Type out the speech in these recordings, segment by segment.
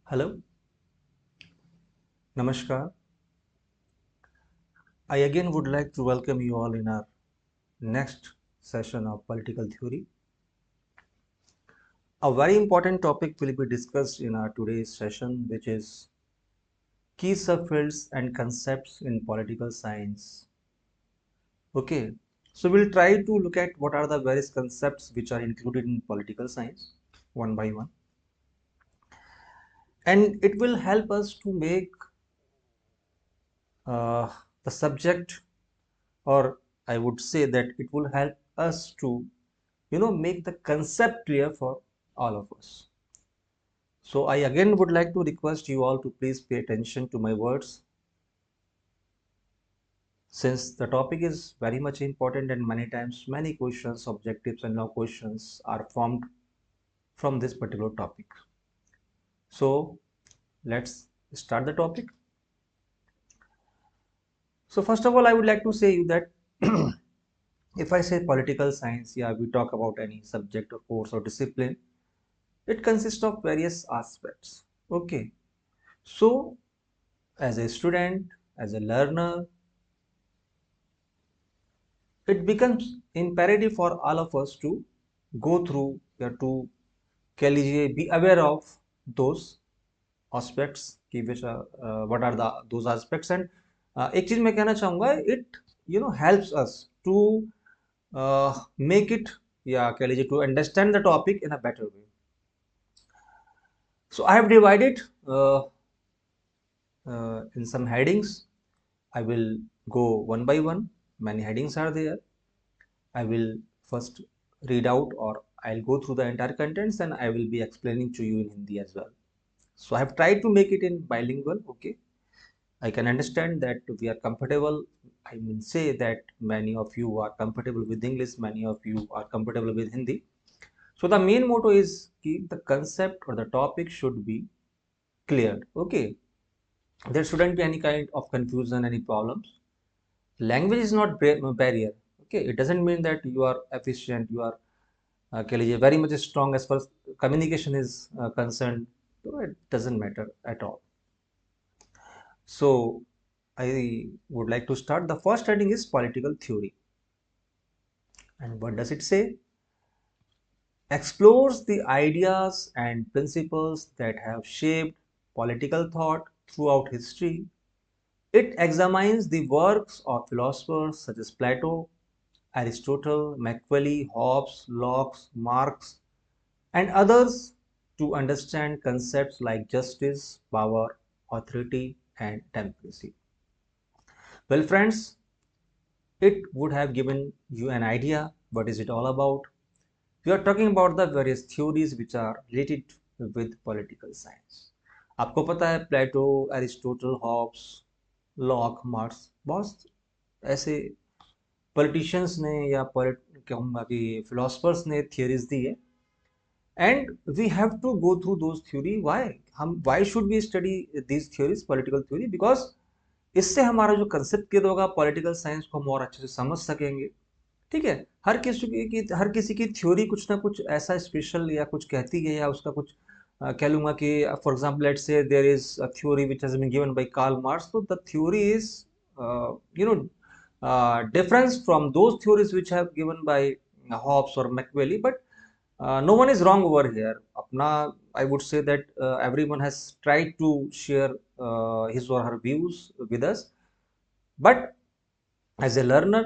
Hello, Namaskar. I again would like to welcome you all in our next session of political theory. A very important topic will be discussed in our today's session, which is key subfields and concepts in political science. Okay, so we'll try to look at what are the various concepts which are included in political science one by one, and it will help us to make uh, the subject, or I would say that it will help us to make the concept clear for all of us. So I again would like to request you all to please pay attention to my words, since the topic is very much important and many times many questions, objectives and now questions are formed from this particular topic. So let's start the topic. So first of all, I would like to say you that if I say political science, yeah, we talk about any subject or course or discipline, it consists of various aspects. Okay, so as a student, as a learner, it becomes imperative for all of us to go through या to कह लीजिए be aware of those aspects कि which are, what are the those aspects and एक चीज मैं कहना चाहूंगा it helps us to make it या कह लीजिए to understand the topic in a better way. So I have divided in some headings. I will go one by one. Many headings are there. I will first read out, or I'll go through the entire contents and I will be explaining to you in Hindi as well. So I have tried to make it in bilingual. Okay, I can understand that we are comfortable. I mean, say that many of you are comfortable with English, many of you are comfortable with Hindi. So the main motto is keep the concept or the topic should be cleared. Okay, there shouldn't be any kind of confusion, any problems. Language is not barrier. Okay, it doesn't mean that you are efficient, you are कह लीजिए very much strong as far as communication is concerned. So it doesn't matter at all. So I would like to start. The first heading is political theory, and what does it say? Explores the ideas and principles that have shaped political thought throughout history. It examines the works of philosophers such as Plato, Aristotle, Machiavelli, Hobbes, Locke, Marx, and others to understand concepts like justice, power, authority, and democracy. Well, friends, it would have given you an idea what is it all about. We are talking about the various theories which are related with political science. आपको पता है प्लेटो, Aristotle, Hobbs, lock, marks, बहुत ऐसे politicians ने या कहूँगा कि philosophers ने थियरीज दी है, and we have to go through those theory. Why should we study these theories, political theory? Because इससे हमारा जो कंसेप्ट क्लियर होगा पॉलिटिकल साइंस को हम और अच्छे से समझ सकेंगे. ठीक है, हर किसी की थ्योरी कुछ ना कुछ ऐसा स्पेशल या कुछ कहती है, या उसका कुछ कह लूंगा कि for example let's say there is a theory which has been given by Karl Marx. तो the theory is you know difference from those theories which have given by Hobbes or Machiavelli, but no one is wrong over here. Apna, I would say that everyone has tried to share his or her views with us, but as a learner,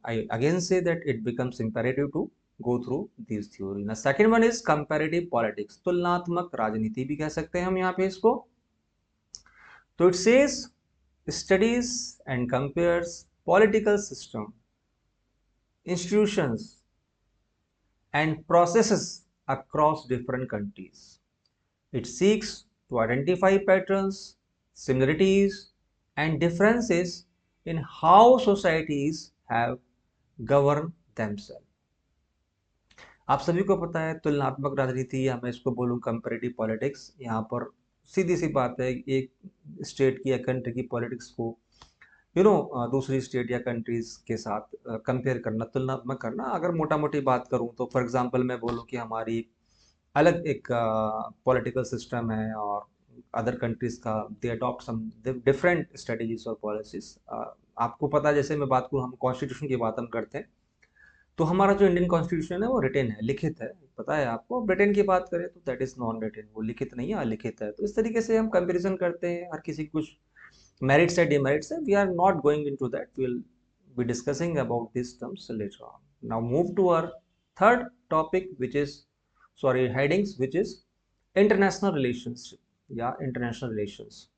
I again say that it becomes imperative to go through these theory. The second one is comparative politics. तुलनात्मक राजनीति भी कह सकते हैं हम यहाँ पे इसको. So it says studies and compares political system, institutions, and processes across different countries. It seeks to identify patterns, similarities, and differences in how societies have governed themselves. आप सभी को पता है तुलनात्मक राजनीति, या मैं इसको बोलूं कंपैरेटिव पॉलिटिक्स. यहाँ पर सीधी सी बात है, एक स्टेट की या कंट्री की पॉलिटिक्स को दूसरी स्टेट या कंट्रीज के साथ कंपेयर करना, तुलनात्मक करना. अगर मोटा मोटी बात करूं तो फॉर एग्जांपल मैं बोलूं कि हमारी अलग एक पॉलिटिकल सिस्टम है, और अदर कंट्रीज का दे अडॉप्ट सम डिफरेंट स्ट्रेटजीज और पॉलिसीज। आपको पता है, जैसे मैं बात करूँ, हम कॉन्स्टिट्यूशन की बात हम करते हैं, तो हमारा जो इंडियन कॉन्स्टिट्यूशन है वो रिटेन है, लिखित है, पता है आपको। ब्रिटेन की बात करें तो दैट इज नॉन रिटेन, वो लिखित नहीं है, अलिखित है। तो इस तरीके से हम कंपेरिजन करते हैं, हर किसी की कुछ मेरिट्स है, डिमेरिट्स है। We are not going into that, we will be discussing about these terms later on. Now move to our third topic, which is, sorry, headings, which is international relationship, yeah, international relations.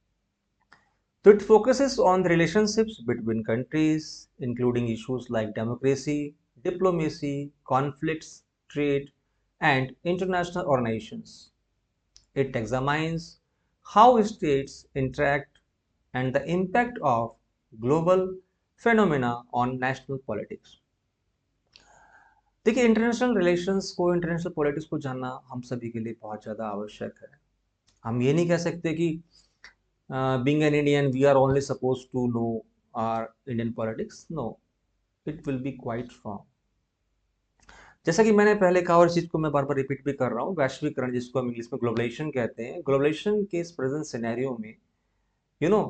So it focuses on the relationships between countries, including issues like democracy, diplomacy, conflicts, trade, and international organizations. It examines how states interact and the impact of global phenomena on national politics. देखिए, international relations को, international politics को जानना हम सभी के लिए बहुत ज़्यादा आवश्यक है। हम ये नहीं कह सकते कि being an Indian we are only suppose to know our Indian politics. No, it will be quite wrong. जैसा कि मैंने पहले कहा, और इस चीज़ को मैं बार बार रिपीट भी कर रहा हूँ, वैश्वीकरण, जिसको हम इंग्लिश में ग्लोबलाइजेशन कहते हैं, ग्लोबलाइजेशन के इस प्रेजेंट सिनेरियो में, यू नो,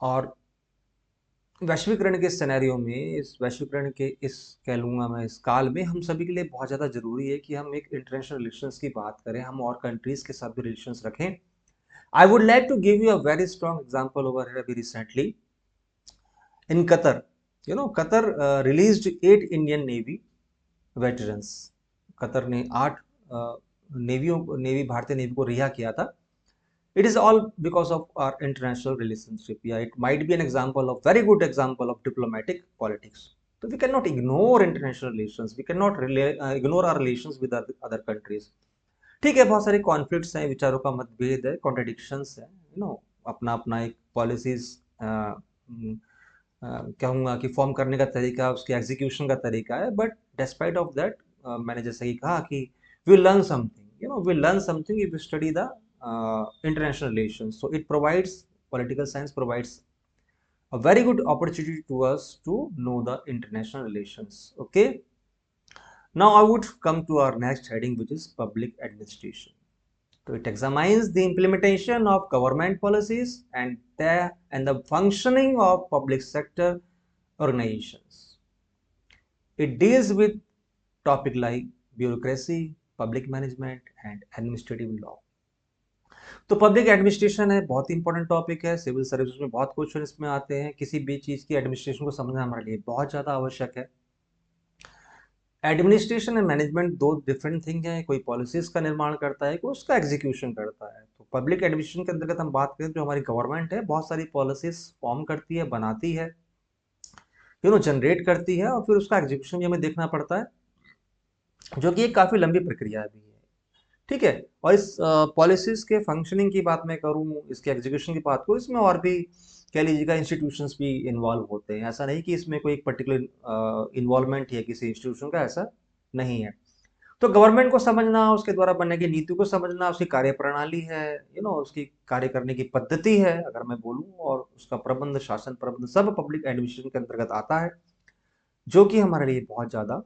और वैश्वीकरण के सिनेरियो में, इस वैश्वीकरण के इस, कह लूँगा मैं, इस काल में हम सभी के लिए बहुत ज़्यादा ज़रूरी है कि हम एक इंटरनेशनल रिलेशंस की बात करें, हम और कंट्रीज़ के साथ भी रिलेशंस रखें। I would like to give you a very strong example over here अभी recently in Qatar. Qatar released 8 Indian navy veterans. Qatar ने 8 नेवी, भारतीय नेवी को रिहा किया था। It is all because of our international relationship. Yeah, it might be an example of, very good example of diplomatic politics. So we cannot ignore international relations. We cannot ignore our relations with other countries. ठीक है, बहुत सारे conflicts हैं, विचारों का मतभेद है, contradictions है, अपना अपना एक पॉलिसीज कहूँगा कि फॉर्म करने का तरीका, उसके एग्जीक्यूशन का तरीका है। बट डिस्पाइट ऑफ दैट, मैंने जैसे कि कहा कि we learn something, we learn something if we study the international relations. So it provides, political science provides a very good opportunity to us to know the international relations. Okay. Now I would come to our next heading, which is public administration. So it examines the implementation of government policies and the functioning of public sector organizations. It deals with topic like bureaucracy, public management, and administrative law. तो public administration है, बहुत ही important topic है। Civil services में बहुत question इसमें आते हैं। किसी भी चीज़ की एडमिनिस्ट्रेशन को समझना हमारे लिए बहुत ज़्यादा आवश्यक है। एडमिनिस्ट्रेशन एंड मैनेजमेंट दो डिफरेंट थिंग है। कोई पॉलिसीज का निर्माण करता है, कोई उसका एग्जीक्यूशन करता है। तो पब्लिक एडमिनिस्ट्रेशन के अंतर्गत हम बात करें, जो हमारी गवर्नमेंट है, बहुत सारी पॉलिसीज फॉर्म करती है, बनाती है, जनरेट करती है, और फिर उसका एग्जीक्यूशन भी हमें देखना पड़ता है, जो कि एक काफ़ी लंबी प्रक्रिया भी है। ठीक है। और इस पॉलिसीज के फंक्शनिंग की बात मैं करूँ, इसके एग्जीक्यूशन की बात करूँ, इसमें और भी कह लीजिएगा इंस्टीट्यूशंस भी इन्वॉल्व होते हैं। ऐसा नहीं कि इसमें कोई एक पर्टिकुलर इन्वॉल्वमेंट है किसी इंस्टीट्यूशन का, ऐसा नहीं है। तो गवर्नमेंट को समझना, उसके द्वारा बनने की नीति को समझना, उसकी कार्यप्रणाली है, उसकी कार्य करने की पद्धति है अगर मैं बोलूँ, और उसका प्रबंध, शासन प्रबंध, सब पब्लिक एडमिनिस्ट्रेशन के अंतर्गत आता है, जो कि हमारे लिए बहुत ज़्यादा,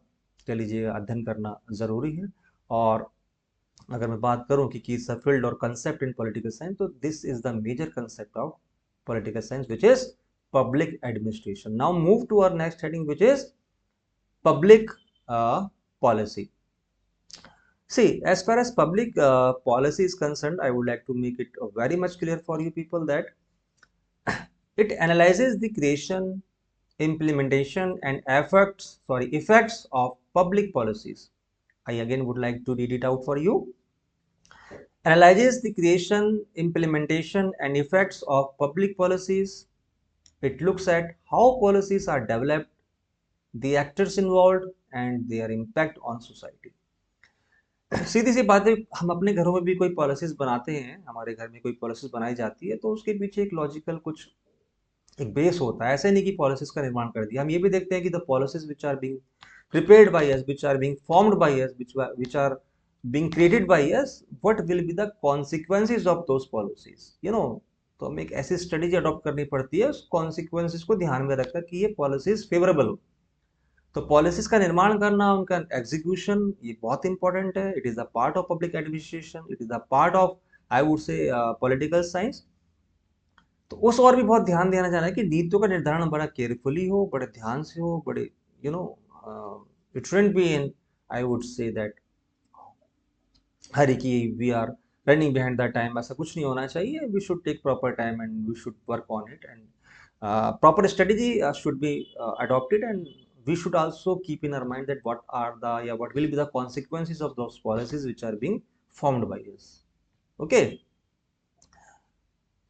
कह लीजिए, अध्ययन करना ज़रूरी है। और अगर मैं बात करूं कि इज अ फील्ड और कंसेप्ट इन पॉलिटिकल साइंस, तो this is the major concept of political science, which is public administration. Now move to our next heading, which is public policy. See, as far as public policy is concerned, I would like to make it very much clear for you people that it analyzes the creation, implementation, and effects of public policies. I again would like to read it out for you. Analyzes the creation, implementation, and effects of public policies. It looks at how policies are developed, the actors involved, and their impact on society. सीधी सी बात है, हम अपने घरों में भी कोई policies बनाते हैं, हमारे घर में कोई पॉलिसीज बनाई जाती है, तो उसके पीछे एक लॉजिकल कुछ एक बेस होता है। ऐसे नहीं कि पॉलिसीज का निर्माण कर दिया। हम ये भी देखते हैं कि the policies which are being prepared by us, which are being formed by us, which are being created by us, what will be the consequences of those policies, तो हमें एक ऐसी स्ट्रेटेजी अडॉप्ट करनी पड़ती है उस कॉन्सिक्वेंसेस को ध्यान में रखकर कि ये पॉलिसीज फेवरेबल हो। तो पॉलिसीज का निर्माण करना, उनका एग्जीक्यूशन, ये बहुत इंपॉर्टेंट है. It is a part of public administration, it is a part of, I would से, पॉलिटिकल साइंस. तो उस और भी बहुत ध्यान देना चाह रहा है कि नीतियों का निर्धारण बड़ा केयरफुली हो, बड़े ध्यान से हो, बड़े you know it shouldn't be in, I would say that, hurry की we are running behind the time, ऐसा कुछ नहीं होना चाहिए. We should take proper time and we should work on it, and proper strategy should be adopted, and we should also keep in our mind that what are the, yeah, what will be the consequences of those policies which are being formed by us. Okay,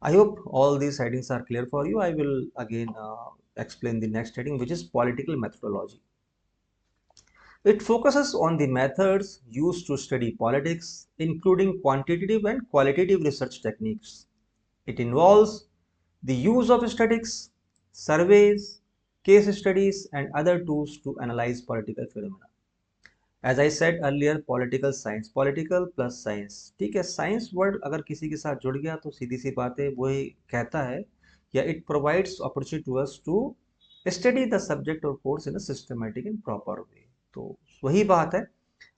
I hope all these headings are clear for you. I will again explain the next heading, which is political methodology. It focuses on the methods used to study politics, including quantitative and qualitative research techniques. It involves the use of statistics, surveys, case studies, and other tools to analyze political phenomena. As I said earlier, political science, political plus science. ठीक है, science word अगर किसी के साथ जुड़ गया तो सीधी सी बात है, वही कहता है या it provides opportunity to us to study the subject और course in a systematic and proper way. तो वही बात है.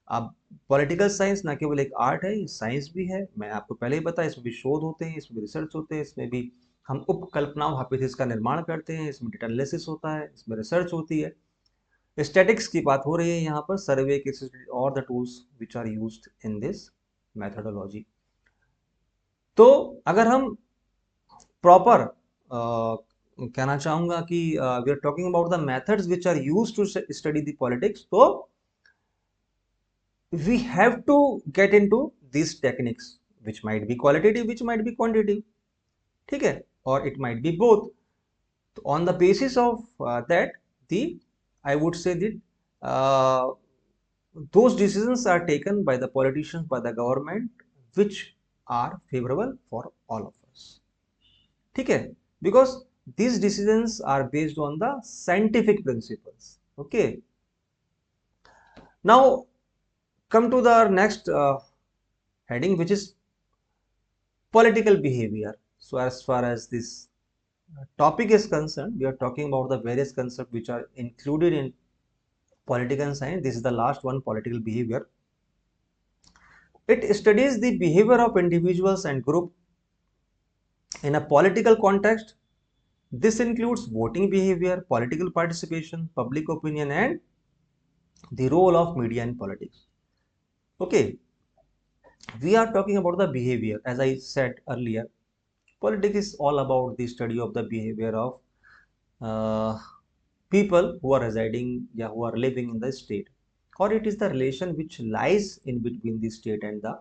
अब पॉलिटिकल साइंस ना केवल एक आर्ट है, ये साइंस भी है. मैं आपको पहले ही बताया, इसमें भी शोध होते हैं, इसमें भी रिसर्च होते हैं, इसमें भी हम उपकल्पनाओं हाइपोथेसिस का निर्माण करते हैं, इसमें डेटा एनालिसिस होता है, इसमें रिसर्च होती है. स्टैटिक्स की बात हो रही है यहाँ पर, सर्वे के और the tools which are used in this methodology. तो अगर हम प्रॉपर कहना चाहूंगा कि we are talking about the methods which are used to study the politics, तो we have to get into these techniques which might be qualitative, which might be quantitative. ठीक है, or it might be both. So on the basis of that, the, I would say that uh, those decisions are taken by the politicians, by the government, which are favorable for all of us. ठीक है, because these decisions are based on the scientific principles. Okay, now come to the next heading, which is political behavior. So as far as this topic is concerned, we are talking about the various concepts which are included in political science. This is the last one, political behavior. It studies the behavior of individuals and group in a political context. This includes voting behavior, political participation, public opinion, and the role of media in politics. Okay, we are talking about the behavior. As I said earlier, politics is all about the study of the behavior of people who are residing, yeah, who are living in the state, or it is the relation which lies in between the state and the,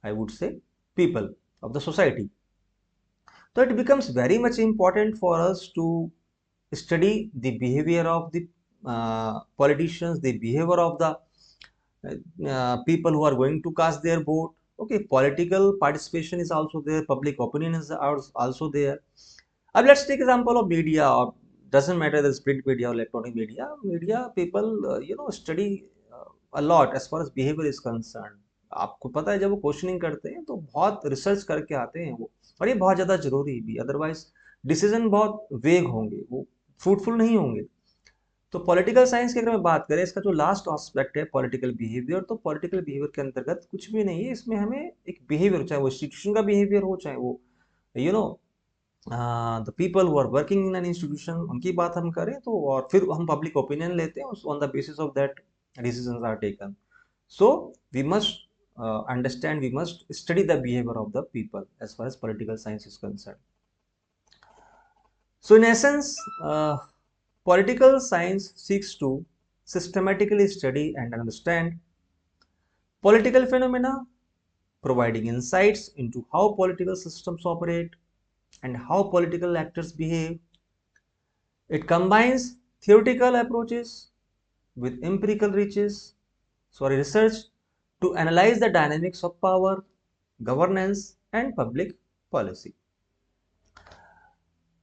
I would say, people of the society. So it becomes very much important for us to study the behavior of the politicians, the behavior of the people who are going to cast their vote. Okay, political participation is also there, public opinion is also there. Let's take example of media, or doesn't matter the print media or electronic media. Media people, study a lot as far as behavior is concerned. आपको पता है, जब वो questioning करते हैं तो बहुत research करके आते हैं वो, और ये बहुत ज़्यादा जरूरी भी, अदरवाइज डिसीजन बहुत वेग होंगे, वो फ्रूटफुल नहीं होंगे. तो पॉलिटिकल साइंस की अगर मैं बात करें, इसका जो लास्ट एस्पेक्ट है पॉलिटिकल बिहेवियर, तो पॉलिटिकल बिहेवियर के अंतर्गत कुछ भी नहीं है, इसमें हमें एक बिहेवियर, चाहे वो इंस्टीट्यूशन का बिहेवियर हो, चाहे वो you know the people who are working in an institution, उनकी बात हम करें तो, और फिर हम पब्लिक ओपिनियन लेते हैं, on the basis of that decisions are taken. So we must understand, we must study the behavior of the people as far as political science is concerned. So in essence, political science seeks to systematically study and understand political phenomena, providing insights into how political systems operate and how political actors behave. It combines theoretical approaches with empirical research to analyze the dynamics of power, governance, and public policy.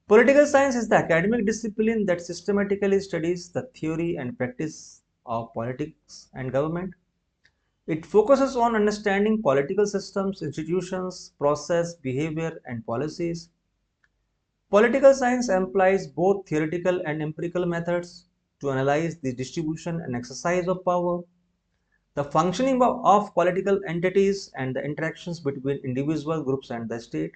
Political science is the academic discipline that systematically studies the theory and practice of politics and government. It focuses on understanding political systems, institutions, process, behavior, and policies. Political science employs both theoretical and empirical methods to analyze the distribution and exercise of power, the functioning of political entities, and the interactions between individual groups and the state.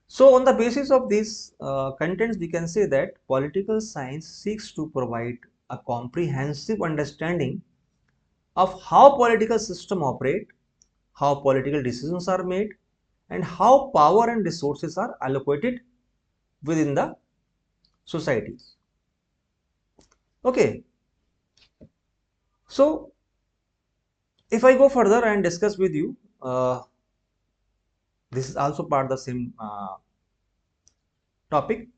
So, on the basis of these contents, we can say that political science seeks to provide a comprehensive understanding of how political systems operate, how political decisions are made, and how power and resources are allocated within the societies. Okay, so if I go further and discuss with you, this is also part of the same topic.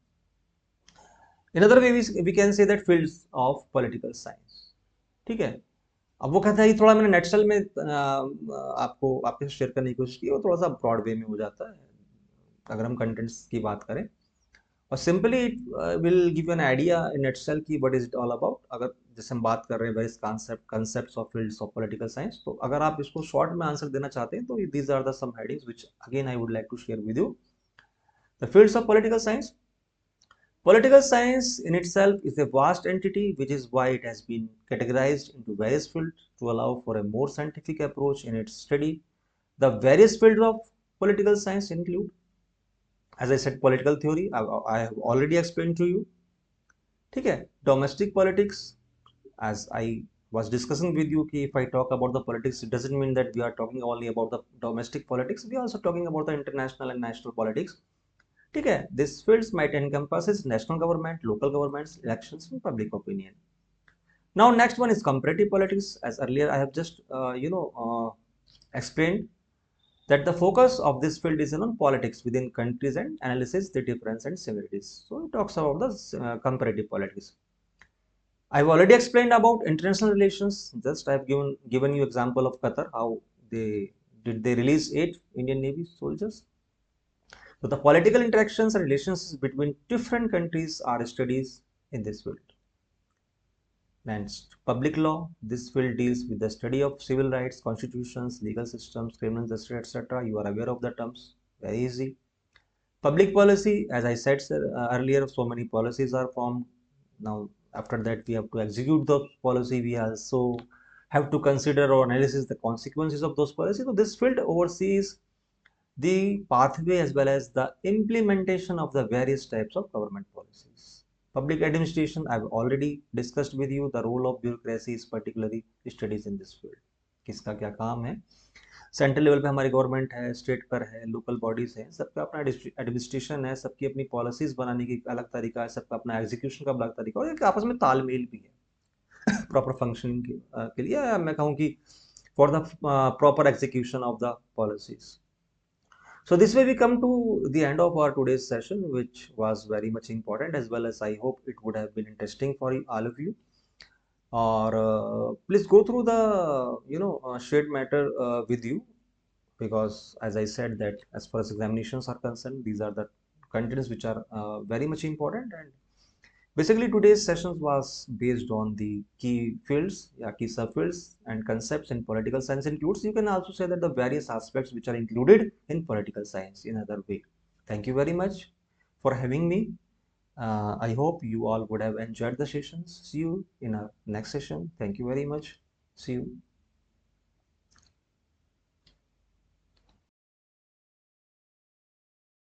In other way, we can say that fields of political science. ठीक है, अब वो कहता है कि थोड़ा मैंने नेटसेल में आपको आपके शेयर करने की कोशिश की, वो थोड़ा सा ब्रॉड वे में हो जाता है अगर हम कंटेंट्स की बात करें, और simply it will give an idea in nutshell की what is it all about. अगर जैसे हम बात कर रहे हैं various concepts of fields of political science, तो अगर आप इसको शॉर्ट में आंसर देना चाहते हैं तो these are the some headings which again I would like to share with you. The fields of political science. Political science in itself is a vast entity, which is why it has been categorized into various fields to allow for a more scientific approach in its study. The various fields of political science include, as I said, political theory. I have already explained to you. Okay, domestic politics, as I was discussing with you, if I talk about the politics, it doesn't mean that we are talking only about the domestic politics. We are also talking about the international and national politics. ठीक है, this fields might encompasses national government, local governments, elections, and public opinion. Now, next one is comparative politics. As earlier I have just explained that the focus of this field is on politics within countries and analysis the difference and similarities. So it talks about the comparative politics. I've already explained about international relations. Just I've given you example of Qatar, how they release 8 Indian Navy soldiers. So the political interactions and relations between different countries are studied in this field. Next, public law. This field deals with the study of civil rights, constitutions, legal systems, criminal justice, etc. You are aware of the terms. Very easy. Public policy, as I said earlier, so many policies are formed. Now, after that, we have to execute the policy. We also have to consider or analyze the consequences of those policies. So this field oversees the pathway as well as the implementation of the various types of government policies. Public administration, I've already discussed with you. The role of bureaucracy is particularly studies in this field. किसका क्या काम है, central level पे हमारी government है, state पर है, local bodies है, सबका अपना एडमिनिस्ट्रेशन है, सबकी अपनी पॉलिसीज बनाने की अलग तरीका है, सबका अपना एग्जीक्यूशन का अलग तरीका, और एक आपस में तालमेल भी है प्रॉपर फंक्शनिंग के लिए, मैं कहूँ कि for the proper execution of the policies. So this way we come to the end of our today's session, which was very much important, as well as I hope it would have been interesting for all of you. Or please go through the shared matter with you, because as I said that as far as examinations are concerned, these are the contents which are very much important. And basically today's session was based on the key fields, key subfields and concepts in political science includes. You can also say that the various aspects which are included in political science in other way. Thank you very much for having me. I hope you all would have enjoyed the sessions. See you in our next session. Thank you very much. See you.